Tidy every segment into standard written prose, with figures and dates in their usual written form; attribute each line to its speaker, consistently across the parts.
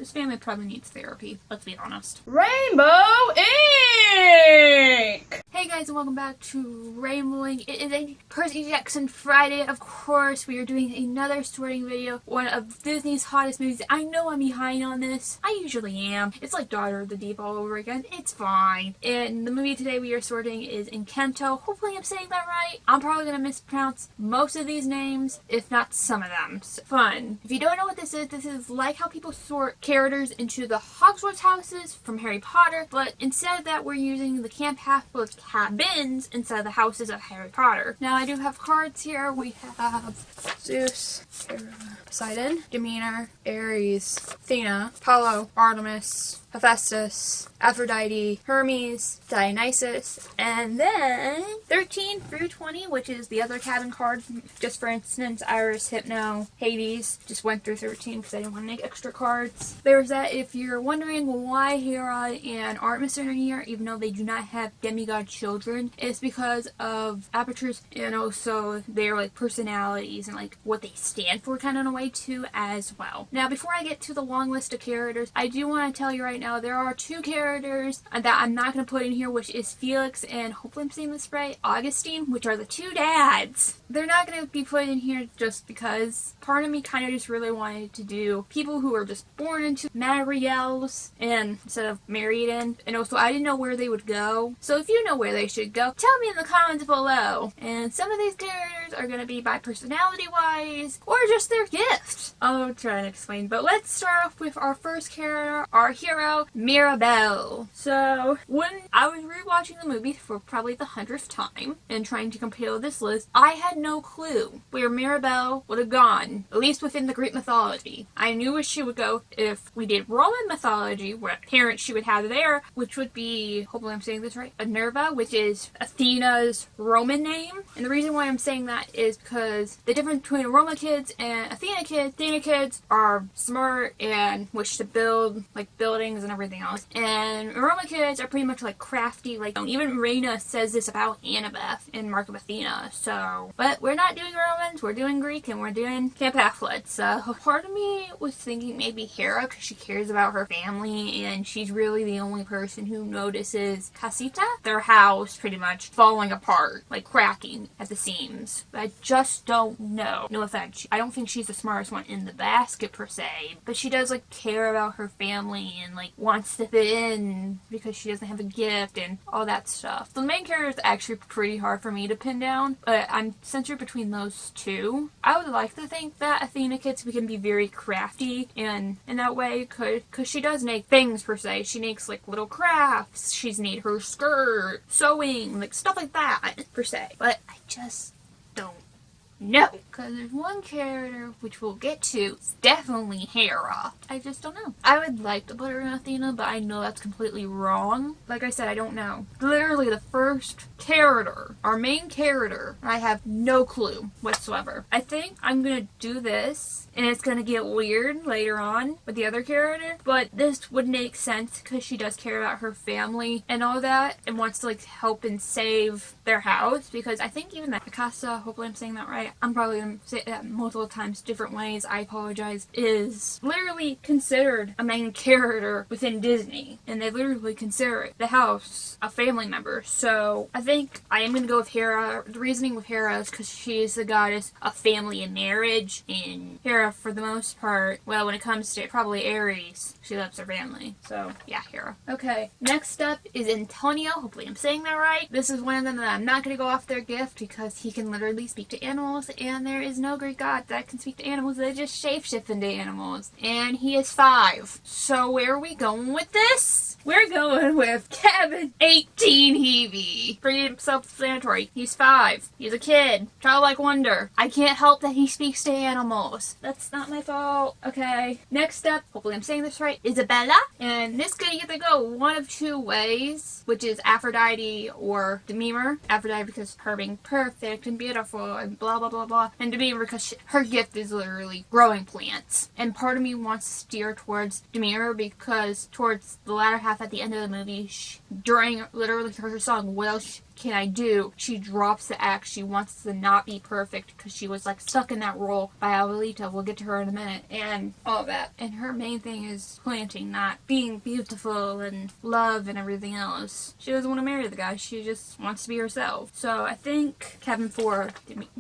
Speaker 1: This family probably needs therapy, let's be honest.
Speaker 2: Rainbow Ink!
Speaker 1: Hey guys, and welcome back to Rainbowing. It is a Percy Jackson Friday. Of course, we are doing another sorting video. One of Disney's hottest movies. I know I'm behind on this. I usually am. It's like Daughter of the Deep all over again. It's fine. And the movie today we are sorting is Encanto. Hopefully I'm saying that right. I'm probably going to mispronounce most of these names, if not some of them. So, fun. If you don't know what this is like how people sort characters into the Hogwarts houses from Harry Potter, but instead of that we're using the Camp Half-Blood cabins inside the houses of Harry Potter. Now I do have cards here. We have Zeus, Poseidon, Demeter, Ares, Athena, Apollo, Artemis, Hephaestus, Aphrodite, Hermes, Dionysus, and then 13 through 20, which is the other cabin card. Just for instance, Iris, Hypno, Hades. Just went through 13 because I didn't want to make extra cards. There's that. If you're wondering why Hera and Artemis are in here, even though they do not have demigod children, it's because of apertures and also their like personalities and like what they stand for kind of in a way too as well. Now before I get to the long list of characters, I do want to tell you right now there are two characters that I'm not going to put in here, which is Felix and hopefully I'm saying this right, Augustine, which are the two dads. They're not going to be put in here just because part of me kind of just really wanted to do people who are just born into Madrigals and instead of married in, and also I didn't know where they would go. So if you know where they should go, tell me in the comments below. And some of these characters are going to be by personality wise or just their gift. I'll try and explain, but let's start off with our first character, our hero, Mirabelle. So when I was rewatching the movie for probably the 100th time and trying to compile this list, I had no clue where Mirabelle would have gone, at least within the Greek mythology. I knew where she would go if we did Roman mythology, what parents she would have there, which would be, hopefully I'm saying this right, Minerva, which is Athena's Roman name. And the reason why I'm saying that is because the difference between Roman kids and Athena kids are smart and wish to build like buildings and everything else. And Roman kids are pretty much like crafty, like even Reina says this about Annabeth in Mark of Athena. So, but we're not doing Romans, we're doing Greek, and we're doing Camp Half-Blood. So part of me was thinking maybe Hera because she cares about her family and she's really the only person who notices Casita, their house pretty much falling apart, like cracking at the seams. But I just don't know. No offense, I don't think she's the smartest one in the basket per se, but she does like care about her family and like wants to fit in because she doesn't have a gift and all that stuff. The main character is actually pretty hard for me to pin down, but I'm censored between those two. I would like to think that Athena kids can be very crafty and in that way because she does make things per se. She makes like little crafts. She's made her skirt, sewing, like stuff like that per se. But I just don't know. Because there's one character which we'll get to, it's definitely Hera. I just don't know. I would like to put her in Athena, but I know that's completely wrong. Like I said, I don't know. Literally the first character, our main character, I have no clue whatsoever. I think I'm gonna do this, and it's gonna get weird later on with the other character, but this would make sense because she does care about her family and all that, and wants to like help and save their house, because I think even that Mikasa, hopefully I'm saying that right, I'm probably going to say that multiple times different ways, I apologize, is literally considered a main character within Disney. And they literally consider the house a family member. So I think I am going to go with Hera. The reasoning with Hera is because she is the goddess of family and marriage. And Hera, for the most part, well, when it comes to probably Ares, she loves her family. So yeah, Hera. Okay, next up is Antonio. Hopefully I'm saying that right. This is one of them that I'm not going to go off their gift because he can literally speak to animals, and there is no Greek god that can speak to animals. They just shapeshift into animals. And he is 5. So where are we going with this? We're going with Cabin 18 Hebe. Pretty self-explanatory. He's 5. He's a kid. Childlike wonder. I can't help that he speaks to animals. That's not my fault. Okay. Next up, hopefully I'm saying this right, Isabella. And this could either go one of two ways, which is Aphrodite or Demeter. Aphrodite because her being perfect and beautiful and blah blah blah blah, and Demeter because her gift is literally growing plants. And part of me wants to steer towards Demeter because towards the latter half at the end of the movie, during literally her song, can I do? She drops the act. She wants to not be perfect because she was like stuck in that role by Abuelita. We'll get to her in a minute. And all that. And her main thing is planting, not being beautiful and love and everything else. She doesn't want to marry the guy. She just wants to be herself. So I think Cabin 4,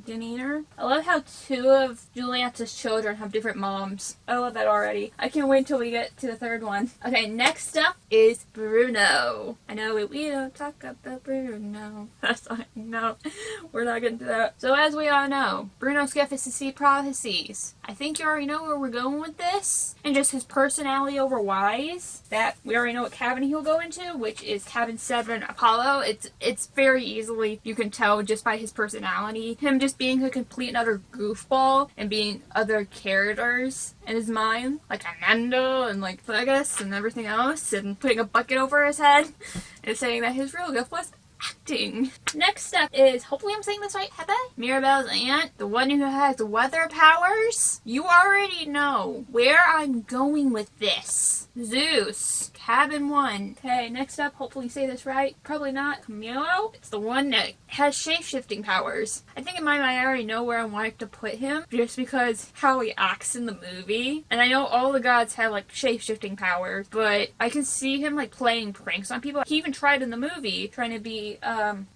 Speaker 1: demeanor. I love how 2 of Julieta's children have different moms. I love that already. I can't wait until we get to the 3rd one. Okay, next up is Bruno. I know we don't talk about Bruno. That's all I know. We're not getting to that. So as we all know, Bruno's gift is to see prophecies. I think you already know where we're going with this. And just his personality over Wise. That we already know what cabin he'll go into, which is cabin 7, Apollo. It's very easily, you can tell just by his personality. Him just being a complete and utter goofball and being other characters in his mind. Like Anando and like Vegas and everything else. And putting a bucket over his head. And saying that his real gift was acting. Next up is, hopefully I'm saying this right, Hebe? Mirabelle's aunt, the one who has weather powers. You already know where I'm going with this. Zeus, cabin 1. Okay, next up, hopefully say this right. Probably not. Camilo. It's the one that has shape-shifting powers. I think in my mind I already know where I wanted to put him, just because how he acts in the movie. And I know all the gods have like shape-shifting powers, but I can see him like playing pranks on people. He even tried in the movie, trying to be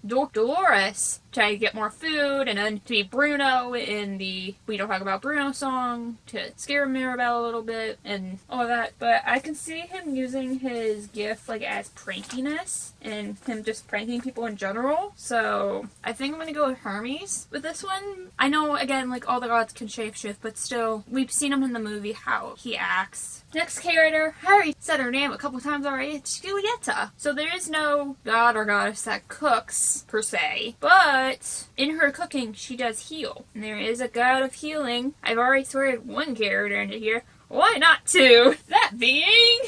Speaker 1: Dolores, trying to get more food, and then to be Bruno in the We Don't Talk About Bruno song, to scare Mirabelle a little bit, and all that. But I can see him using his gift like as prankiness, and him just pranking people in general. So I think I'm gonna go with Hermes with this one. I know, again, like all the gods can shapeshift, but still, we've seen him in the movie, how he acts. Next character, I already said her name a couple times already, it's Julieta. So there is no god or goddess that cooks, per se, but in her cooking, she does heal. And there is a god of healing. I've already thrown one character into here. Why not 2? That being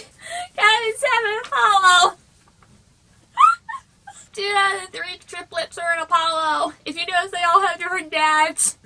Speaker 1: Cabin 7, Apollo. 2 out of 3 triplets are in Apollo. If you notice, they all have different dads.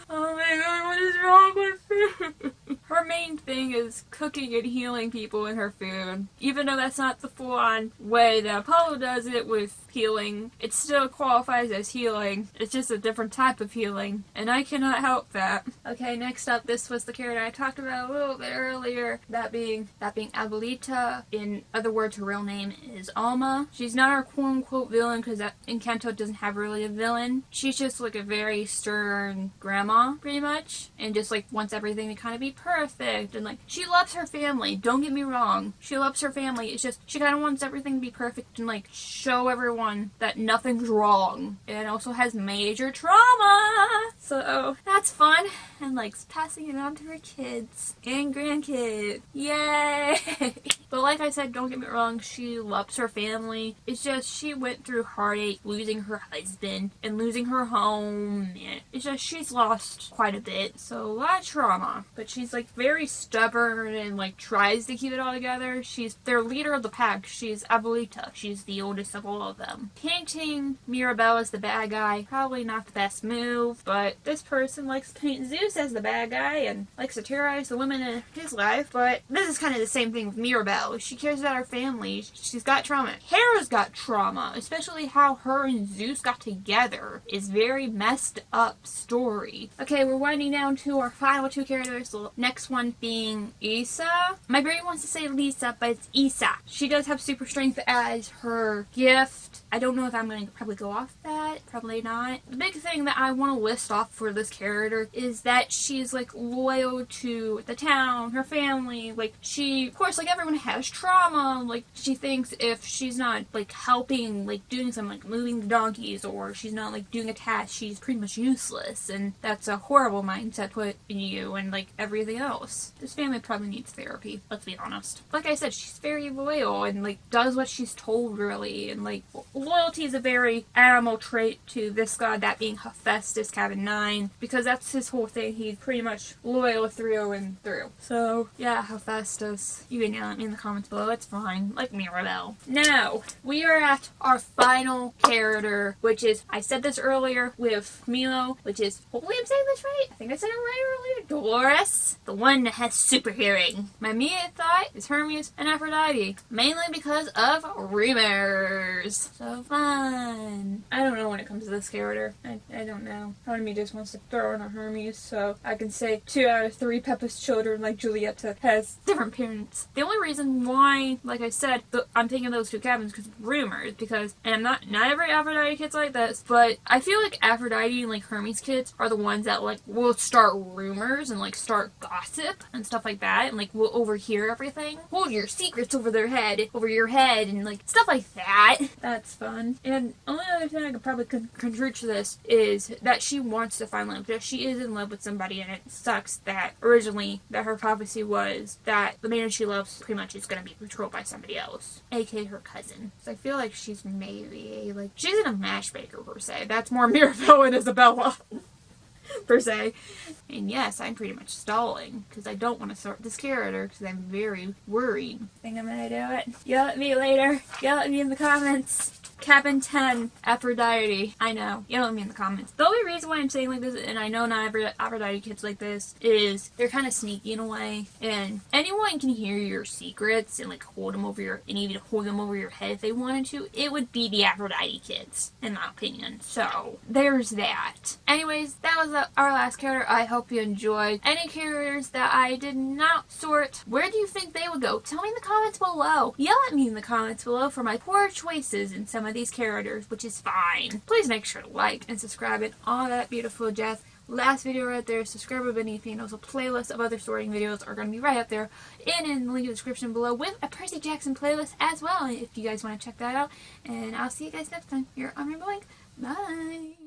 Speaker 1: Oh my god, what is wrong with me? Her main thing is cooking and healing people in her food. Even though that's not the full-on way that Apollo does it with healing, it still qualifies as healing. It's just a different type of healing, and I cannot help that. Okay, next up, this was the character I talked about a little bit earlier, that being Abuelita. In other words, her real name is Alma. She's not our quote-unquote villain, because Encanto doesn't have really a villain. She's just like a very stern grandma, pretty much, and just like wants everything to kind of be perfect, and like she loves her family, don't get me wrong, she loves her family. It's just she kind of wants everything to be perfect and like show everyone that nothing's wrong, and also has major trauma, so that's fun, and like passing it on to her kids and grandkids. Yay! But like I said, don't get me wrong, she loves her family. It's just she went through heartache losing her husband and losing her home, and it's just she's lost quite a bit, so a lot of trauma. But she's like very stubborn and like tries to keep it all together. She's their leader of the pack. She's Abuelita. She's the oldest of all of them. Painting Mirabelle as the bad guy, probably not the best move, but this person likes to paint Zeus as the bad guy and likes to terrorize the women in his life. But this is kind of the same thing with Mirabelle. She cares about her family. She's got trauma. Hera's got trauma, especially how her and Zeus got together is very messed up story. Okay, we're winding down to our final 2 characters. The next one being Issa. My brain wants to say Lisa, but it's Issa. She does have super strength as her gift. I don't know if I'm going to probably go off that. Probably not. The big thing that I want to list off for this character is that she's like loyal to the town, her family. Like she, of course, like everyone has trauma. Like she thinks if she's not like helping, like doing something like moving the donkeys, or she's not like doing a task, she's pretty much useless. And that's a horrible mindset put in you and like everything else. This family probably needs therapy, let's be honest. Like I said, she's very loyal and like does what she's told, really, and like loyalty is a very animal trait to this god, that being Hephaestus, cabin 9, because that's his whole thing. He's pretty much loyal through and through. So yeah, Hephaestus, you can yell at me in the comments comments below. It's fine. Like Mirabelle. Now, we are at our final character, which is, I said this earlier with Milo, which is, hopefully I'm saying this right. I think I said it right earlier. Dolores, the one that has super hearing. My immediate thought is Hermes and Aphrodite, mainly because of rumors. So fun. I don't know when it comes to this character. I don't know. Part of me just wants to throw in a Hermes so I can say 2 out of 3 Peppa's children, like Julieta, has different parents. The only reason why, like I said, I'm thinking those 2 cabins because of rumors, because, and not every Aphrodite kid's like this, but I feel like Aphrodite and like Hermes kids are the ones that like will start rumors and like start gossip and stuff like that, and like will overhear everything, hold your secrets over your head, and like stuff like that. That's fun. And only other thing I could probably contribute to this is that she wants to find love, because she is in love with somebody, and it sucks that originally that her prophecy was that the man she loves pretty much is going to be controlled by somebody else, aka her cousin. So I feel like she's maybe like, she's in a matchmaker per se. That's more Mirabelle and Isabella per se. And yes, I'm pretty much stalling because I don't want to start this character because I'm very worried. I think I'm gonna do it. Yell at me later. Yell at me in the comments. Cabin 10, Aphrodite. I know. Yell at me in the comments. The only reason why I'm saying like this, and I know not every Aphrodite kids like this, is they're kind of sneaky in a way, and anyone can hear your secrets and like hold them over your, and even hold them over your head if they wanted to. It would be the Aphrodite kids, in my opinion. So there's that. Anyways, that was our last character. I hope you enjoyed. Any characters that I did not sort, where do you think they would go? Tell me in the comments below. Yell at me in the comments below for my poor choices in some of these characters, which is fine. Please make sure to like and subscribe and all that beautiful jazz. Last video right there, subscriber beneath me, and also playlists of other sorting videos are going to be right up there and in the link in the description below with a Percy Jackson playlist as well if you guys want to check that out. And I'll see you guys next time here on Mirabelle. Bye!